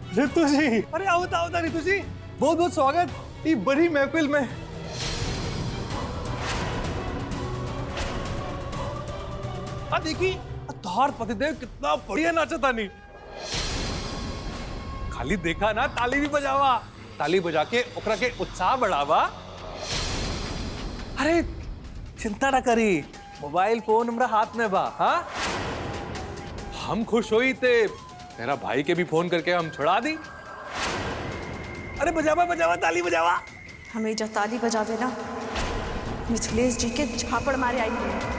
रितु जी, अरे आओ रितु जी, बहुत बहुत स्वागत ये बड़ी महफिल में। देखी तार पतिदेव कितना बढ़िया नाचा था नहीं। खाली देखा ना, ताली भी बजावा, ताली बजा के ओकरा के उत्साह बढ़ावा। अरे चिंता ना करी, मोबाइल फोन हमरा हाथ में बा। हाँ, हम खुश हुई थे, तेरा भाई के भी फोन करके हम छुड़ा दी। अरे बजावा ताली बजावा। हमें जब ताली बजावे ना, मिथिलेश जी के झापड़ मारे आई हुई।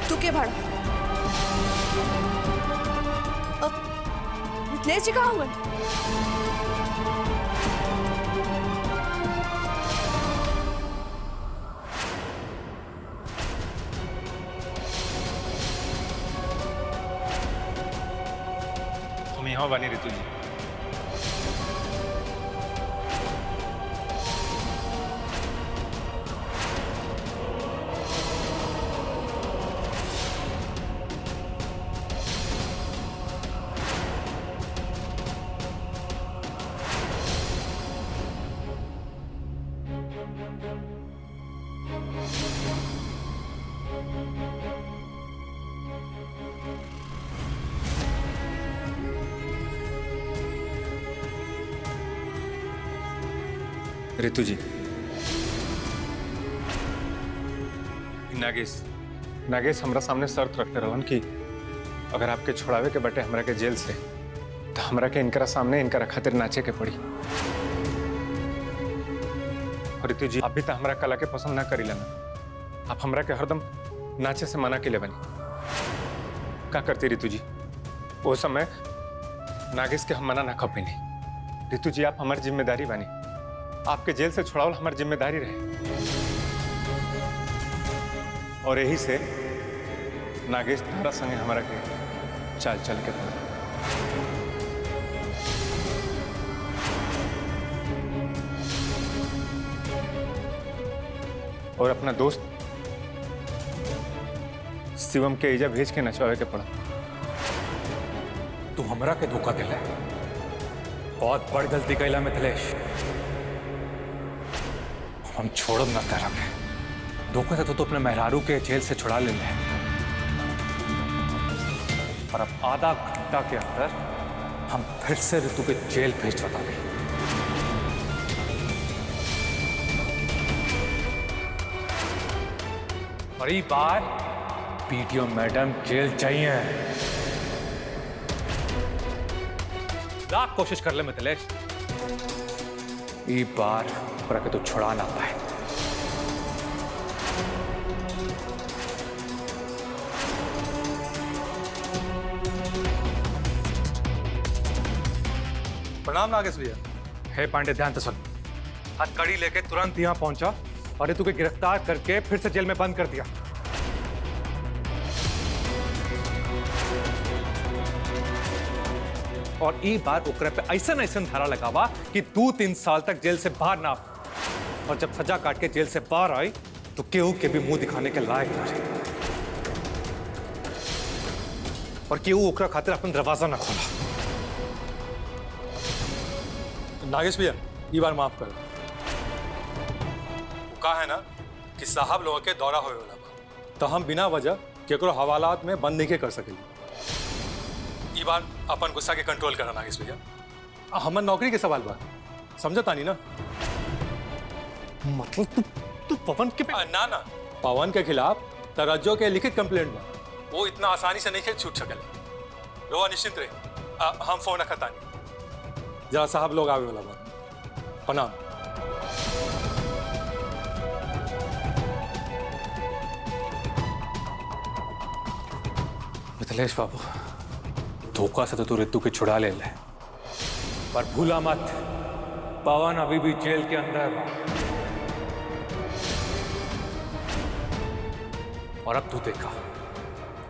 तू के भाड़ा मिथिलेश जी कहाँ हुए? तुम यहाँ बनी रितु जी। रितु जी, नागेश हमरा सामने शर्त रखते रहन कि अगर आपके छुड़ावे के बटे हमरा के जेल से, तो हमरा के इनकरा सामने इनकरा खातिर नाचे के पड़ी। और रितु जी, आप भी तो हमरा कला के पसंद ना करी लेना, आप हमरा के हरदम नाचे से मना के ले बनी। का करती रितु जी? वो समय नागेश के हम मना ना खपे नहीं। रितु जी, आप हमारी जिम्मेदारी बनी, आपके जेल से छुड़ावल हमारी जिम्मेदारी रहे। और यही से नागेश तारा संगे हमारा के चाल चल के पड़ा। और अपना दोस्त शिवम के इजा भेज के नचवावे के पड़ा। तू हमरा के धोखा दिला, बहुत बड़ गलती कैला मिथिलेश। हम छोड़ब ना तारा के। धोखे से तो अपने मेहरारू के जेल से छुड़ा ले ले, और अब आधा घंटा के अंदर हम फिर से ऋतु के जेल भेज बताएंगे। और ये बार पीटीओ मैडम जेल चाहिए। लाख कोशिश कर ले मिथिलेश, ये बार पूरा के तो छुड़ा ना पाए। प्रणाम नागेश भैया। हे पांडे, ध्यान से सुन। हथकड़ी लेके तुरंत यहाँ पहुंचा और ये तुझे गिरफ्तार करके फिर से जेल में बंद कर दिया। और ई बार ओकरे पे ऐसा धारा लगावा कि 2-3 साल तक जेल से बाहर ना। और जब सजा काट के जेल से बाहर आई तो केहू के भी मुंह दिखाने के लायक ना रहे, और केहू ओकरा खातिर अपन दरवाजा ना खोला। नागेश भैया, ये बार माफ कर। कहा है ना कि साहब लोगों के दौरा होए वाला बा, तो हम बिना वजह केकरो हवालात में बंद नहीं कर सकेंगे। ये बार अपन गुस्सा के कंट्रोल करना नागेश भैया। हमर नौकरी के सवाल बा, समझता नहीं ना? मतलब तू तू पवन के ना ना, पवन के खिलाफ तरज्जो के लिखित कंप्लेंट बा। वो इतना आसानी से नहीं छूट सकेला। रोआ निश्चिंत रहे, हम फोन रखता नहीं। जरा साहब लोग आवे वाला बा। प्रणाम। मिथिलेश बाबू, धोखा से तो तू रितु के छुड़ा ले ले, पर भूला मत पवन अभी भी जेल के अंदर है। और अब तू देखा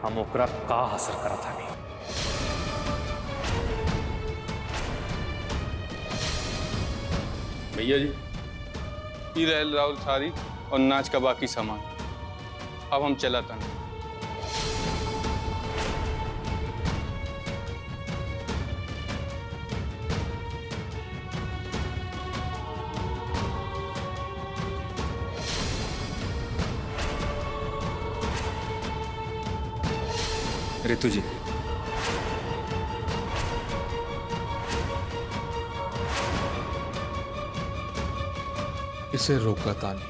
हम ओकरा का असर करा था नहीं। भैया जी, ई रहल राहुल सारी और नाच का बाकी सामान। अब हम चला था। रितु जी, इसे रोका तानी।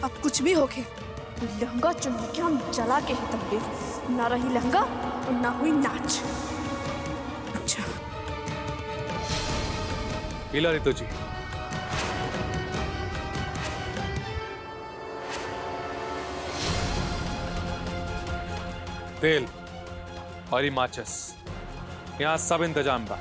अब कुछ भी होके लहंगा चुन के हम जला के ही तंगे। ना रही लहंगा और ना हुई नाच। अच्छा इला रितु जी, तेल और ये माचिस, यहाँ सब इंतजाम बा।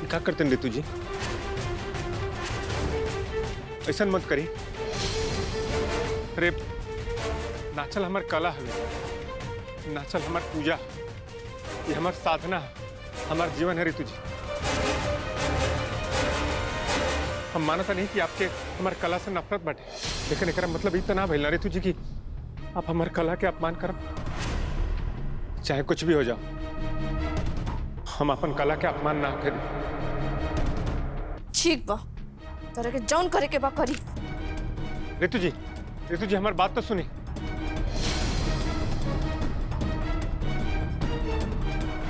क्या करते हैं रितु जी? ऐसा मत करी। अरे नाचल हमार कला है, नाचल हमार पूजा, ये हमार साधना है, हमार जीवन है रितु जी। हम मानता नहीं कि आपके हमार कला से नफरत बाटे, लेकिन एक मतलब इतना भइल ना रितु जी कि आप हमार कला के अपमान करब, चाहे कुछ भी हो जाओ, हम अपन कला के अपमान ना करें। ठीक बा, तरह के जौन करे के बा करी। रितु जी हमारी बात तो सुनी।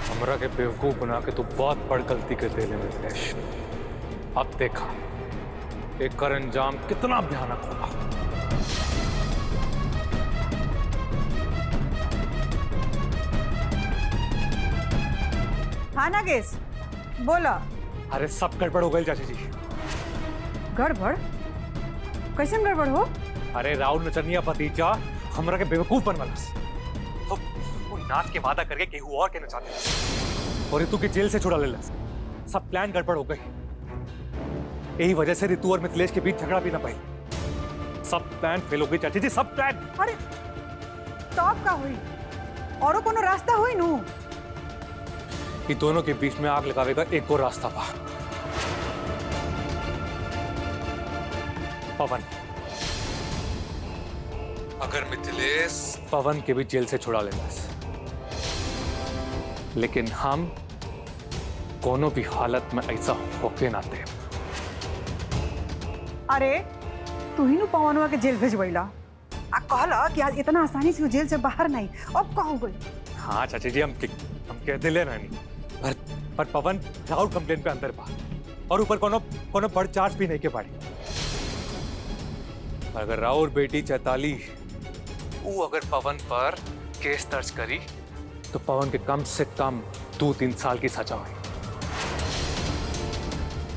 हमरा के बेवकूफ बना के तू बहुत बड़ गलती कर दे मिथिलेश। अब देखा एक कर अंजाम कितना भयानक होगा। हाँ नागेश, बोला। अरे सब गड़बड़ हो गई चाची जी। गड़बड़? कैसन गड़बड़ हो? अरे राहुल नचनिया भतीजा हमरा के बेवकूफ बनवलस। तो वो नाच के वादा करके केहू और के नचा देलस और रितु के जेल से छुड़ा लेलस। सब प्लान गड़बड़ हो गई। यही वजह से रितु और मिथिलेश के बीच झगड़ा भी ना पाई। सब प्लान फेल हो गई चाची जी, सब प्लान। अरे तो अब का हुई? औरो कोनो रास्ता हुई नू? ये दोनों के बीच में आग लगावे का एक और रास्ता था। पवन, अगर मिथिलेश पवन के भी जेल से छुड़ा लेना, लेकिन हम कोनो भी हालत में ऐसा होके ना दे। अरे तू ही नू पवनवा के जेल भेजवैला आ कहला कि आज इतना आसानी से वो जेल से बाहर नहीं। अब का हो गई? हाँ चाची जी, हम कह दिले रानी, पर पवन राहुल कंप्लेन पे अंदर पा और ऊपर कोनो बड़ चार्ज भी नहीं के पाड़ी। अगर राहुल बेटी चैताली वो अगर पवन पर केस दर्ज करी तो पवन के कम से कम 2-3 साल की सजा हुई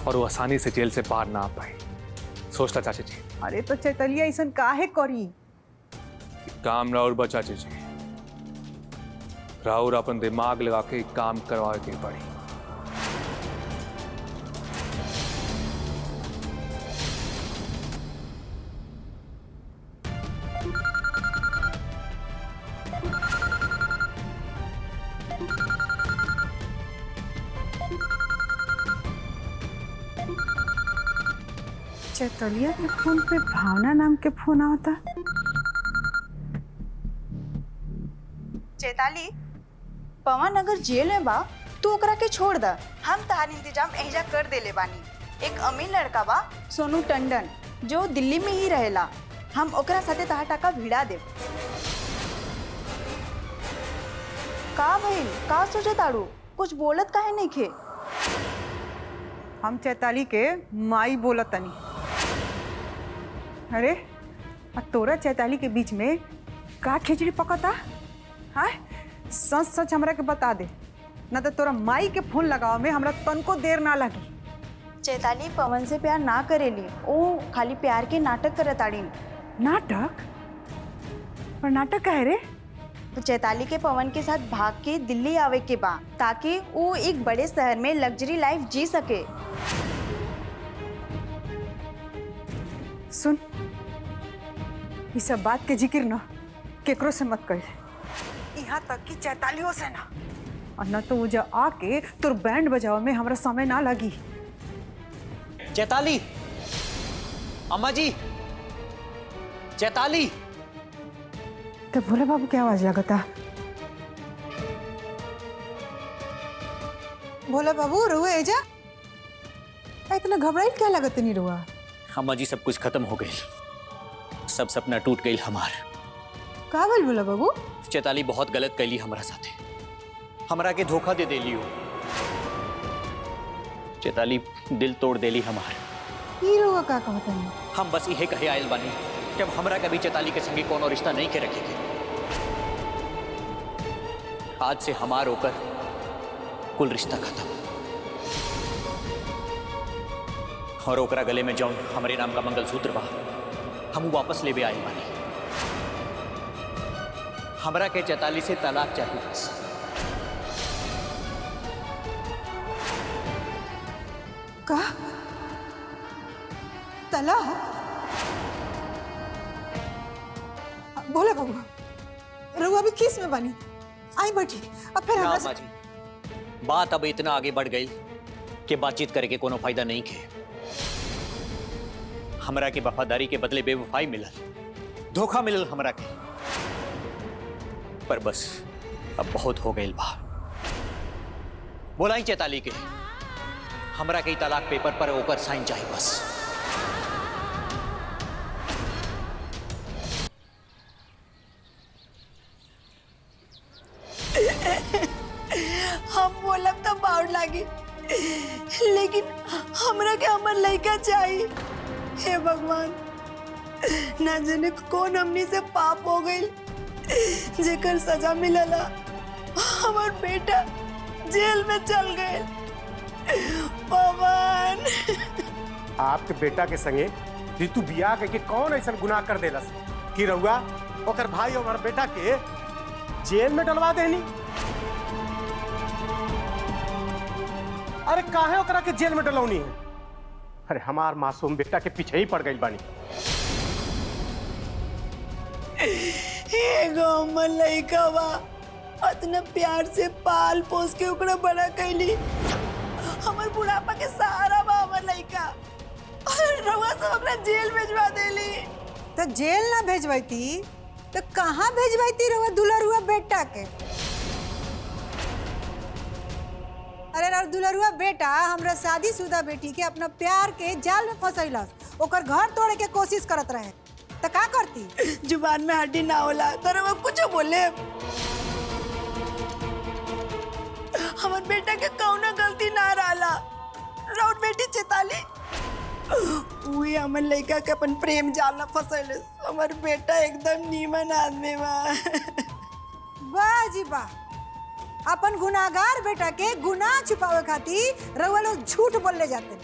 और वो आसानी से जेल से बाहर ना आ पाए। सोचता चाची जी। अरे तो चैतलिया ऐसा काहे करी? काम राउर बचा जी, राउर अपन दिमाग लगा के काम करवा के पड़ी। चैतलिया के फोन पे भावना नाम के फोन आता। चैताली, पवन अगर जेल में बा तो ओकरा के छोड़ दा। हम तहार इंतजाम एजा कर देले बानी। एक अमीर लड़का बा सोनू टंडन, जो दिल्ली में ही रहेला। हम ओकरा साथे तहार टाका भिड़ा देब। का भइल? का सोचे ताड़ू? कुछ बोलत काहे नहीं खे? हम चैताली के माई बोलत तनी। अरे तोरा चैताली के बीच में का खिचड़ी पकता? हाँ, सच सच हमरा के बता दे, ना तो तोरा माई के फोन लगाओ में हमरा तनको देर ना लगी। चैताली पवन से प्यार ना करेली, ओ खाली प्यार के नाटक करताड़ी। नाटक? और नाटक का है रे? तो चैताली के पवन के साथ भाग के दिल्ली आवे के बा, ताकि वो एक बड़े शहर में लग्जरी लाइफ जी सके। सुन, ये सब बात के जिक्र न केकरो से मत कर, यहाँ तक कि चैतालियों से ना। और न तो वो आके तोर बैंड बजाओ में हमरा समय ना लगी। चैताली, अम्मा जी, चैताली। तो भोले बाबू की आवाज लगता। भोले बाबू रुआ एजा, इतना घबराइल क्या लगत नहीं रुआ? अम्मा जी, सब कुछ खत्म हो गई, सब सपना टूट गई हमार। का बोल भोला बाबू? चैताली बहुत गलत कैली हमरा साथे, हमरा के धोखा दे देली हो। चैताली दिल तोड़ देली हमार। ई रुआ का कहता नहीं? हम बस यही कहे आयल बानी कि अब हमरा कभी चैताली के संगे कोनो रिश्ता नहीं के रखेंगे। आज से हमार होकर कुल रिश्ता खत्म। और ओकरा गले में जौन हमारे नाम का मंगलसूत्र बा, हम वापस लेवे आए बानी। हमरा के चैताली से तलाक चाहिए बस। का? तलाक? भोले बाबू रुआ भी किस में बनी? आई बैठी, अब फिर ना हमरा अम्मा जी, बात अब इतना आगे बढ़ गई कि बातचीत करके कोनो फायदा नहीं खे। हमरा के वफादारी के बदले बेवफाई मिलल, धोखा मिलल हमरा के। पर बस अब बहुत हो गई बा। बोलाई चैताली के, हमरा के तलाक पेपर पर ओकर साइन चाहिए बस। हम बोलब तो बाउर लागी, लेकिन हमरा के हमर लड़का चाहिए। हे भगवान, ना जाने कौन हमनी से पाप हो गई जेकर सजा मिलला। हमार बेटा जेल में चल गए। पवन, आपके बेटा के संगे ऋतु बियाह करके कौन ऐसा गुनाह कर देलस कि रउआ ओकर भाई और बेटा के जेल में डलवा देनी? अरे काहे ओकरा के जेल में डलौनी है? अरे हमार मासूम बेटा के पीछे ही पड़ गई बानी। एगो हमर लड़का बा, इतना प्यार से पाल पोस के ओकरा बड़ा कैली। हमर बुढ़ापा के सहारा बा हमर लड़का, और रउआ सब ओकरा जेल भेजवा देली। तो जेल ना भेजवाती तो कहाँ भेजवाती रुआ दुलरुआ बेटा के? अरे यार, दुलरुआ बेटा हमरा शादीशुदा बेटी के अपना प्यार के जाल में फंसैलस, ओकर घर तोड़े के कोशिश करत रहे, तो का करती? जुबान में हड्डी ना होला तो रउआ कुछ बोले। हमर बेटा के कौनो गलती ना रहला। राउत बेटी चैताली उही हमर लड़का के अपन प्रेम जाल में फंसैले। हमर बेटा एकदम नीमन आदमी बा। वाह जी वाह, अपन गुनाहगार बेटा के गुनाह छुपावे खातिर रउआ लोग झूठ बोलले जाते।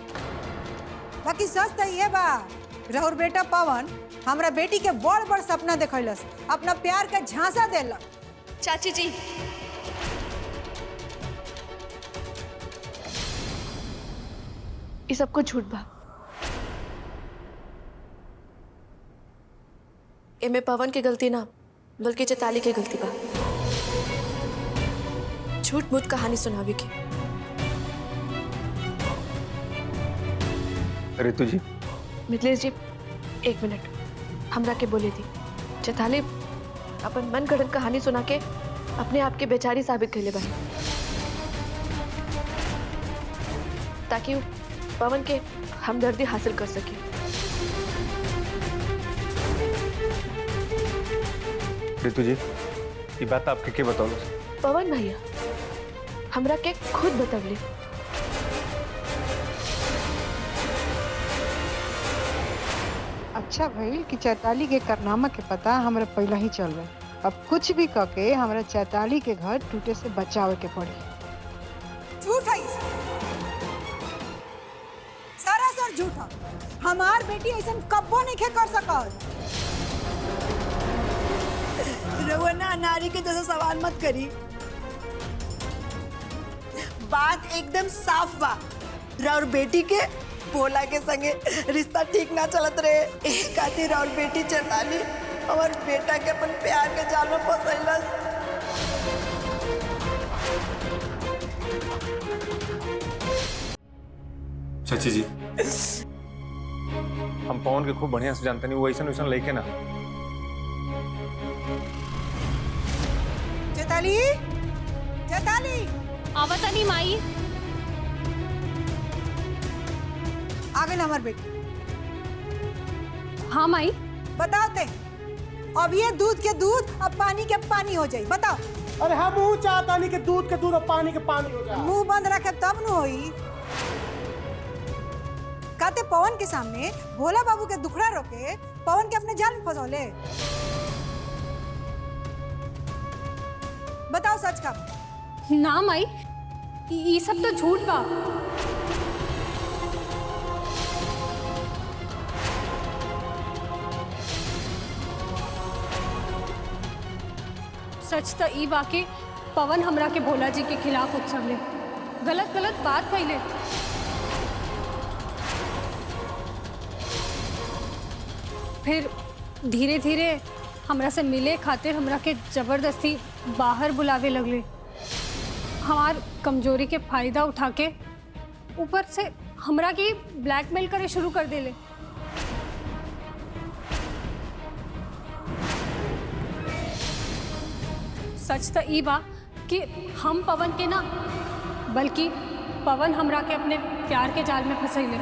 बाकी सच तो ये बा रहूर बेटा पवन हमरा बेटी के बड़ बड़ सपना देखैलस, अपना प्यार का झांसा देलक। चाची जी, ये सब कुछ झूठ बा। एमे पवन की गलती ना बल्कि चैताली की गलती बा। झूठ मूठ कहानी सुनावी की। रितु जी, मिथिलेश जी, एक मिनट हमरा के बोले थी। चैताली अपन मन गढ़ंत कहानी सुना के अपने आप के बेचारी साबित कर ले बनी, ताकि वो पवन के हमदर्दी हासिल कर सके। रितु जी, ये बात आपके के बताओ? पवन भैया हमरा के खुद बतवले। अच्छा भइल कि चैताली के कारनामा के पता हमरा पहले ही चल गए। अब कुछ भी करके हमरा चैताली के घर टूटे से बचावे के पड़ी। झूठ है सरासर झूठा। हमार बेटी ऐसा कब्बो नहीं कर सकल। रउआ ना नारी के जैसा सवाल मत करी। बात एकदम साफ बा। और बेटी के भोला के संगे रिश्ता ठीक ना चलत रहे, एक खातिर और बेटी चैताली और बेटा के अपन प्यार के जाल में फंसैलस। चाची जी, हम पवन के खूब बढ़िया से जानते नहीं, वो ऐसा वैसा लेके ना। चैताली, चैताली आवतानी माई। आ गई हमार बेटी। हाँ माई। बताओ ते, अब ये दूध के दूध अब पानी के पानी हो जाई। बताओ। अरे हम मुँह चाहता नहीं कि दूध के दूध और पानी के पानी हो जाए। मुंह बंद रखे तब न होई। कहते पवन के सामने भोला बाबू के दुखड़ा रोके पवन के अपने जाल में फंसौले। बताओ सच का। ना माई, ये सब तो झूठ बा। सच तो ई बा कि पवन हमरा के भोला जी के खिलाफ उकसवले, गलत गलत बात कइले। फिर धीरे धीरे हमरा से मिले खातिर हमरा के जबरदस्ती बाहर बुलावे लगले। हमार कमजोरी के फायदा उठा के ऊपर से हमरा की ब्लैकमेल करे शुरू कर देले। सच तो ई बा कि हम पवन के ना बल्कि पवन हमरा के अपने प्यार के जाल में फंसैले।